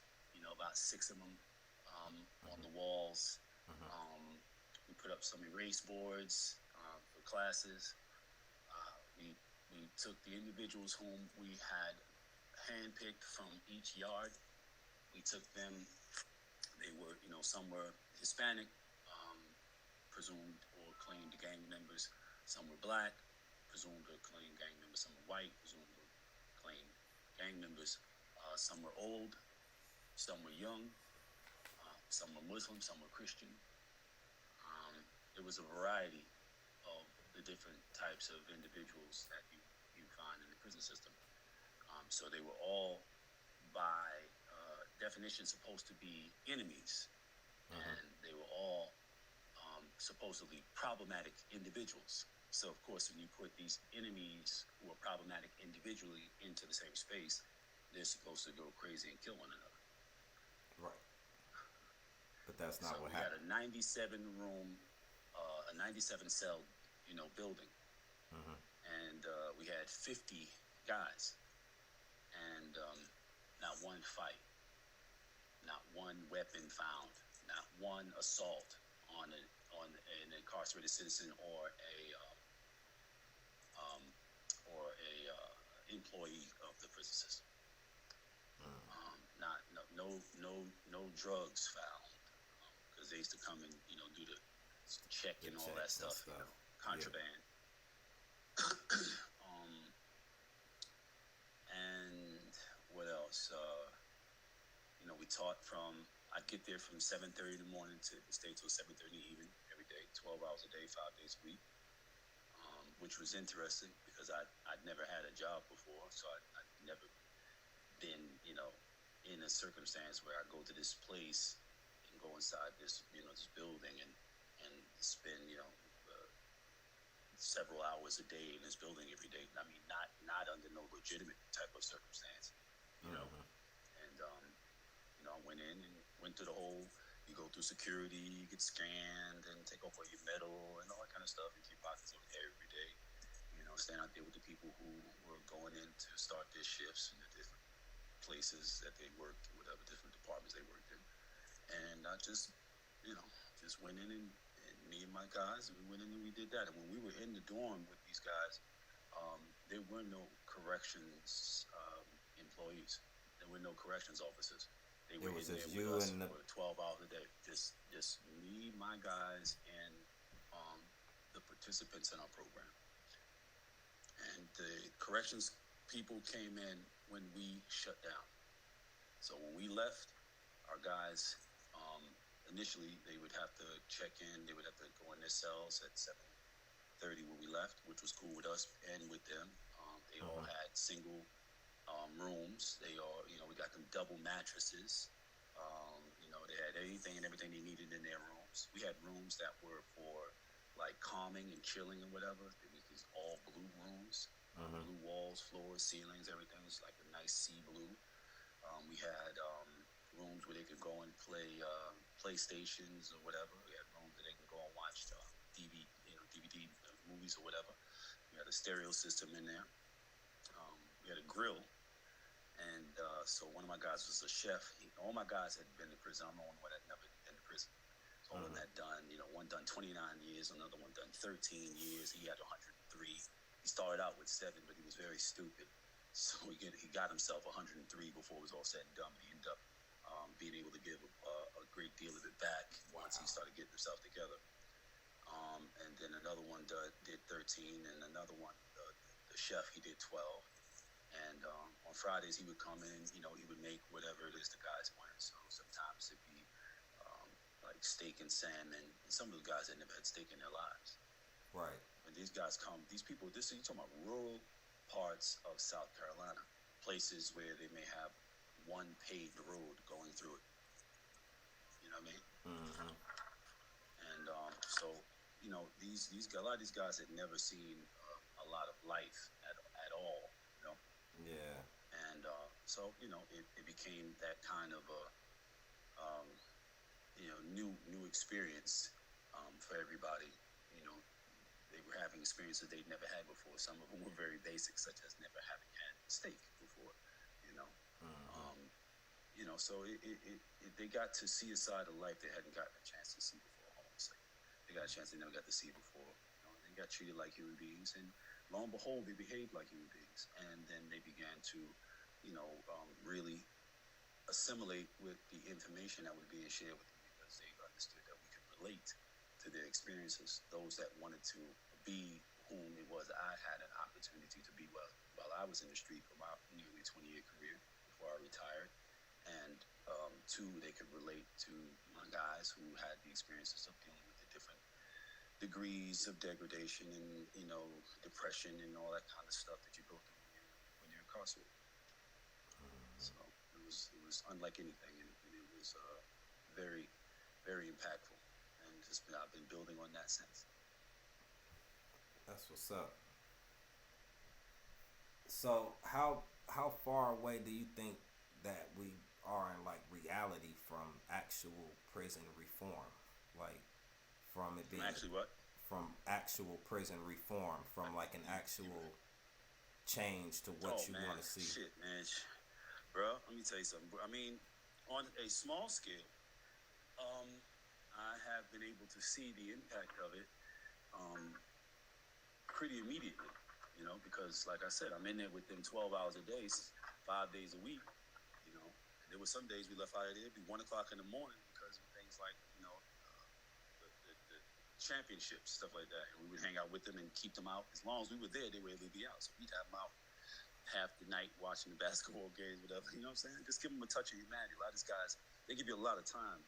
about 6 of them on the walls. We put up some erase boards for classes. We took the individuals whom we had handpicked from each yard. We took them. They were, some were Hispanic, presumed or claimed gang members. Some were black, presumed or claimed gang members. Some were white, presumed or claimed gang members. Some were old, some were young, some were Muslim, some were Christian. There was a variety of the different types of individuals that you find in the prison system. So they were all, by definition, supposed to be enemies, and they were all supposedly problematic individuals. So, of course, when you put these enemies who are problematic individually into the same space, they're supposed to go crazy and kill one another. Right. But that's not what happened. We had a 97 room, a 97 cell, building. And we had 50 guys. And not one fight, not one weapon found, not one assault on an incarcerated citizen or a employee of the prison system. No drugs found, because they used to come and do the check and all that stuff. Contraband. Yeah. And what else? taught from, I'd get there from 7:30 in the morning to stay till 7:30 in the evening every day, 12 hours a day, 5 days a week, which was interesting because I'd never had a job before, so I'd never been, you know, in a circumstance where I go to this place and go inside this, you know, this building and spend, you know, several hours a day in this building every day. I mean, not under no legitimate type of circumstance, you know. And you know, I went in and went through the whole. You go through security, you get scanned, and take off all your metal and all that kind of stuff. And keep pockets over there every day. You know, stand out there with the people who were going in to start their shifts in the different places that they worked, whatever different departments they worked in. And I just, you know, just went in and me and my guys, we went in and we did that. And when we were in the dorm with these guys, there were no corrections employees. There were no corrections officers. They were in there with us for 12 hours a day. Just me, my guys, and the participants in our program. And the corrections people came in when we shut down. So when we left, our guys, initially they would have to check in. They would have to go in their cells at 7:30 when we left, which was cool with us and with them. They all had single rooms. They all, you know, we got them double mattresses. You know, they had anything and everything they needed in their rooms. We had rooms that were for like calming and chilling and whatever. It was these all blue rooms, blue walls, floors, ceilings, everything was like a nice sea blue. We had rooms where they could go and play PlayStations or whatever. We had rooms where they can go and watch DVD movies or whatever. We had a stereo system in there. We had a grill. And so one of my guys was a chef. All my guys had been to prison. I'm the only one that never been to prison. So all of them had done, you know, one done 29 years, another one done 13 years. He had 103. He started out with 7, but he was very stupid. So he got himself 103 before it was all said and done. But he ended up being able to give a great deal of it back once he started getting himself together. And then another one did 13, and another one, the chef, he did 12. And on Fridays he would come in, you know, he would make whatever it is the guys wanted. So sometimes it'd be like steak and salmon. And some of the guys had never had steak in their lives. Right. And these guys come, these people, you're talking about rural parts of South Carolina, places where they may have one paved road going through it. You know what I mean? And so, you know, a lot of these guys had never seen a lot of life at all. You know? Yeah. And so, you know, it became that kind of a you know, new experience for everybody. You know, they were having experiences they'd never had before. Some of them were very basic, such as never having had steak before. You know, you know, so they got to see a side of life they hadn't gotten a chance to see before. Honestly, they got a chance they never got to see before. You know, they got treated like human beings, and lo and behold, they behaved like human beings. And then they began to, you know, really assimilate with the information that was being shared with them, because they understood that we could relate to their experiences. Those that wanted to be whom it was I had an opportunity to be while I was in the street for my nearly 20-year career before I retired. And two, they could relate to my guys who had the experiences of dealing with the different degrees of degradation and, you know, depression and all that kind of stuff that you go through when you're incarcerated. So it was unlike anything, and it was very, very impactful. And I've been building on that since. That's what's up. So how far away do you think that we are in like reality from actual prison reform? Like from it being actually what? From actual prison reform, from like an actual change to what you want to see. Shit, man. Bro, let me tell you something. I mean, on a small scale, I have been able to see the impact of it pretty immediately, you know, because like I said, I'm in there with them 12 hours a day, 5 days a week, you know. And there were some days we left out of there, it'd be 1 o'clock in the morning because of things like, you know, the championships, stuff like that. And we would hang out with them and keep them out. As long as we were there, they would able to be out. So we'd have them out half the night watching the basketball games, whatever. You know what I'm saying? Just give them a touch of humanity. A lot of these guys, they give you a lot of time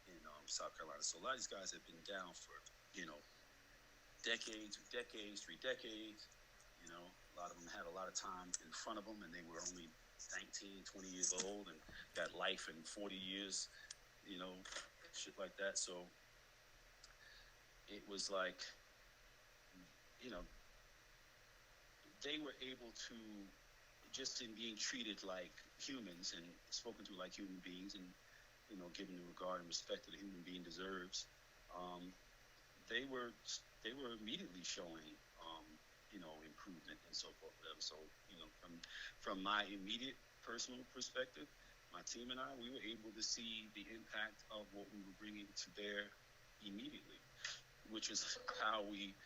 in South Carolina. So a lot of these guys have been down for, decades, 3 decades. A lot of them had a lot of time in front of them, and they were only 19, 20 years old and got life in 40 years, shit like that. So it was like, they were able to, just in being treated like humans and spoken to like human beings and, given the regard and respect that a human being deserves, they were immediately showing, improvement and so forth, whatever. So, from my immediate personal perspective, my team and I, we were able to see the impact of what we were bringing to bear immediately, which is how we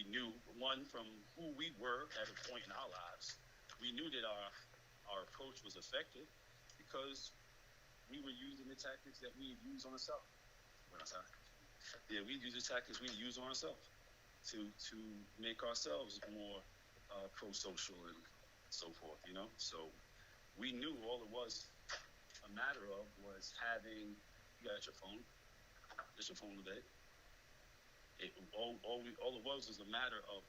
knew, one, from who we were at a point in our lives. We knew that our approach was effective because we were using the tactics that we had used on ourselves. Yeah, we used the tactics we used on ourselves to make ourselves more pro-social and so forth, So we knew all it was a matter of was having, you got your phone, just your phone today. All it was a matter of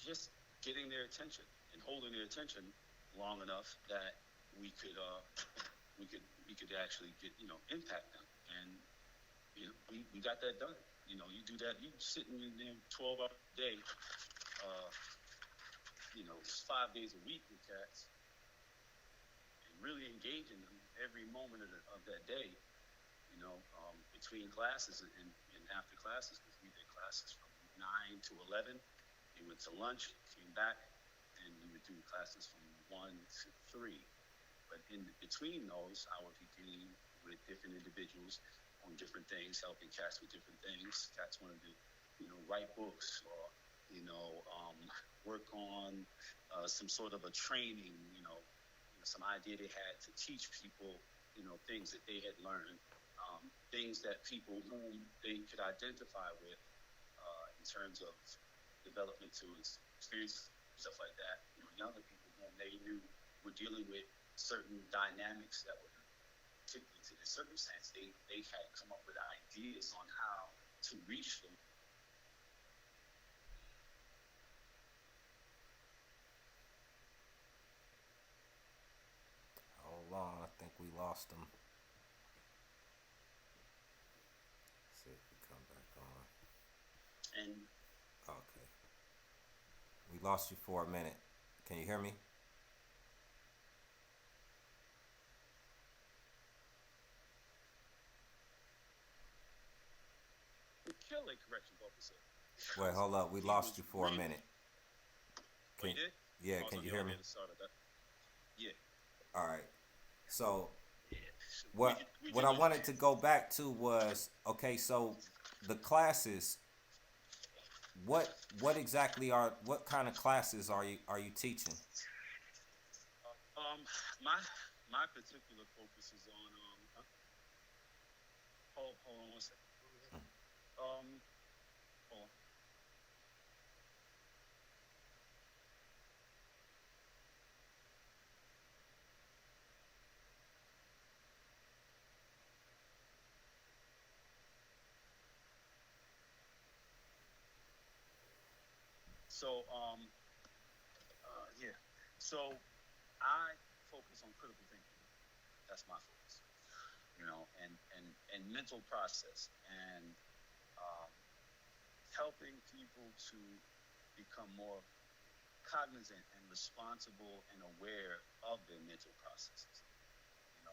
just getting their attention and holding their attention long enough that we could actually get impact them, and we got that done. You do that, you sitting in there 12 hours a day, 5 days a week with cats, and really engaging them every moment of that day. Between classes and after classes, because we did classes from 9 to 11. We went to lunch, came back, and we would do classes from 1 to 3. But in between those, I would be dealing with different individuals on different things, helping cats with different things. Cats wanted to, write books or, work on some sort of a training, some idea they had to teach people, things that they had learned. Things that people whom they could identify with in terms of development to experience, stuff like that. Younger people whom they knew were dealing with certain dynamics that were particular to the circumstance. They had come up with ideas on how to reach them. Hold on, I think we lost them. See if we come back on. And okay, we lost you for a minute. Can you hear me? kill a corrections officer. Wait, hold up. We lost you for a minute. Can you did? Yeah, can you hear me? Yeah. All right. So what I wanted to go back to was, okay, so the classes, what exactly what kind of classes are you teaching? My particular focus is on hold on one second. Hold on. So yeah. So I focus on critical thinking. That's my focus. And mental process and helping people to become more cognizant and responsible and aware of their mental processes.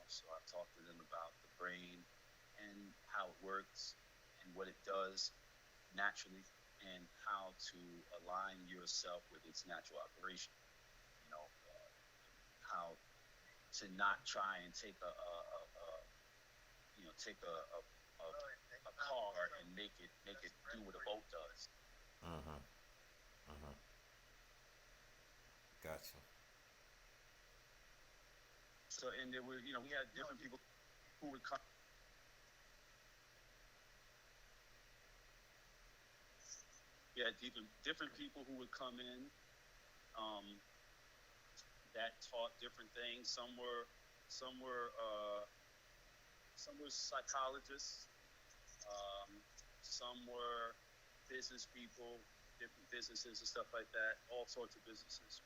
So I talk to them about the brain and how it works and what it does naturally and how to align yourself with its natural operation. How to not try and take a car and make it do what a boat does. Gotcha. So, and there were, we had different people who would come. Yeah, different people who would come in that taught different things. Some were psychologists. Some were business people, different businesses and stuff like that. All sorts of businesses.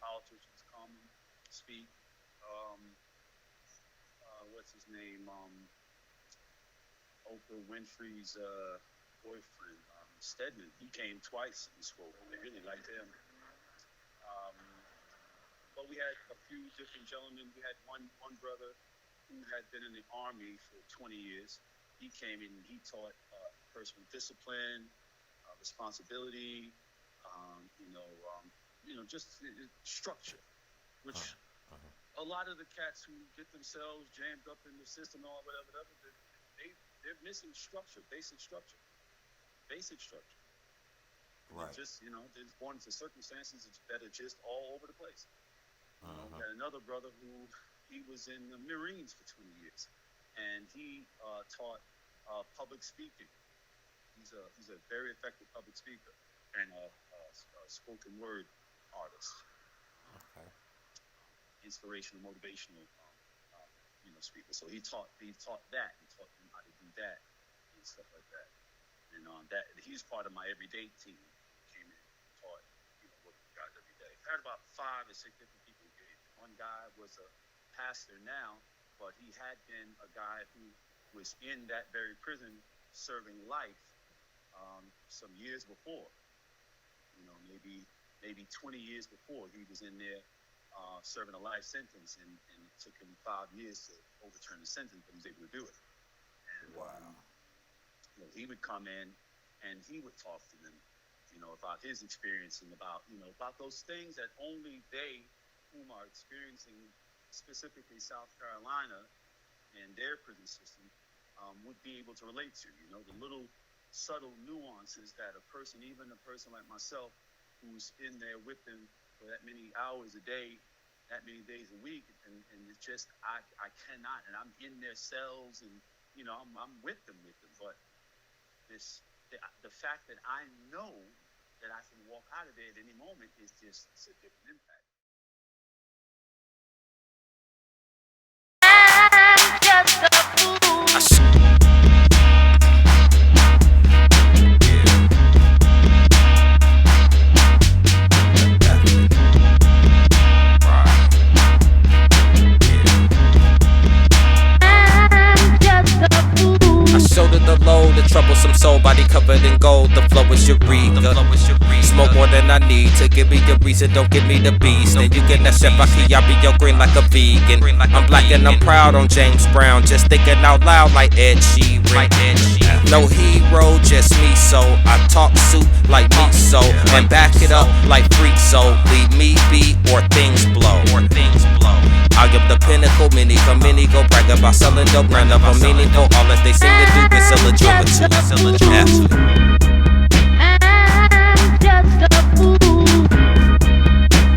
Politicians come and speak. What's his name? Oprah Winfrey's boyfriend, Stedman. He came twice and spoke. They really liked him. But we had a few different gentlemen. We had one brother who had been in the Army for 20 years. He came in and he taught personal discipline, responsibility, just structure, which a lot of the cats who get themselves jammed up in the system or whatever, they're missing structure, basic structure. Right. Just, they're born into circumstances that are just all over the place. We had another brother who he was in the Marines for 20 years, and he taught public speaking. He's a very effective public speaker and a spoken word artist. Okay. Inspirational, motivational, speaker. So he taught that. He taught them how to do that and stuff like that. And that he's part of my everyday team. Came in, taught, working with guys every day. I had about 5 or 6 different people. One guy was a pastor now, but he had been a guy who was in that very prison serving life some years before. Maybe 20 years before he was in there serving a life sentence, and it took him 5 years to overturn the sentence, but he was able to do it. And, wow. He would come in and he would talk to them, about his experience and about those things that only they whom are experiencing specifically South Carolina and their prison system would be able to relate to, the little subtle nuances that even a person like myself who's in there with them for that many hours a day, that many days a week, and it's just, I cannot, and I'm in their cells and, I'm with them, but the fact that I know that I can walk out of there at any moment is just, it's a different impact. Shoulder the load, the troublesome soul, body covered in gold. The flow is Eureka. Smoke more than I need to give me the reason, don't give me the beast. And you get that chef, I be your green like a vegan. I'm black and I'm proud on James Brown, just thinking out loud like Ed Sheeran. No hero, just me, so I talk soup like me, so and back it up like freak, so leave me be or things blow. I give the pinnacle, mini go brag about selling dope, none of them meaningful. All that they seem to do is sell a drum or two. I'm just a fool.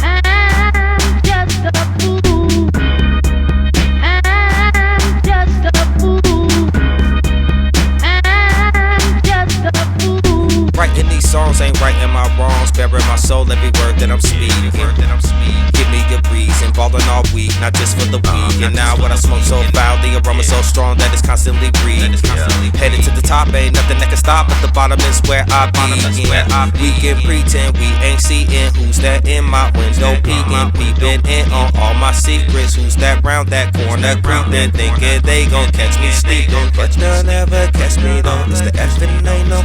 I'm just a fool. I'm just a fool. I'm just a fool. Writing these songs ain't righting my wrongs, bearing my soul every word that I'm speaking. Give me a reason, balling all week, not just for the week. And now what I smoke so foul, the aroma so strong that it's constantly breathing. Headed to the top, ain't nothing that can stop, but the bottom is where I begin. We can pretend we ain't seeing who's that in my window peeping in on all my secrets. Who's that round that corner creeping, thinking they gon' catch me sleeping, but they'll never catch me though. It's the F and ain't no